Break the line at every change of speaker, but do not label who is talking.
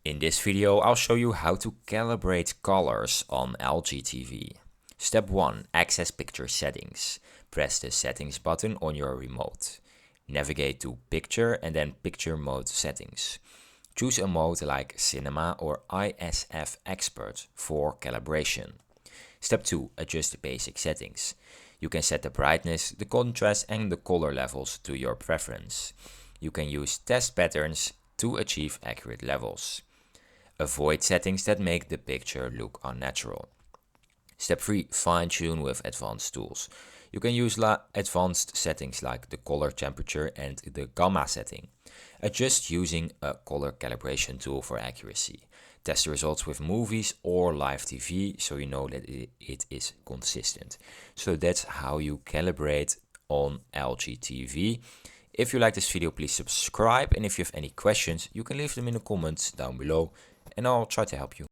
In this video, I'll show you how to calibrate colors on LG TV. Step 1. Access picture settings. Press the settings button on your remote. Navigate to picture and then picture mode settings. Choose a mode like Cinema or ISF Expert for calibration. Step 2. Adjust the basic settings. You can set the brightness, the contrast and the color levels to your preference. You can use test patterns to achieve accurate levels. Avoid settings that make the picture look unnatural. Step 3. Fine-tune with advanced tools. You can use advanced settings like the color temperature and the gamma setting. Adjust using a color calibration tool for accuracy. Test the results with movies or live TV so you know that it is consistent. So that's how you calibrate on LG TV. If you like this video, please subscribe, and if you have any questions, you can leave them in the comments down below and I'll try to help you.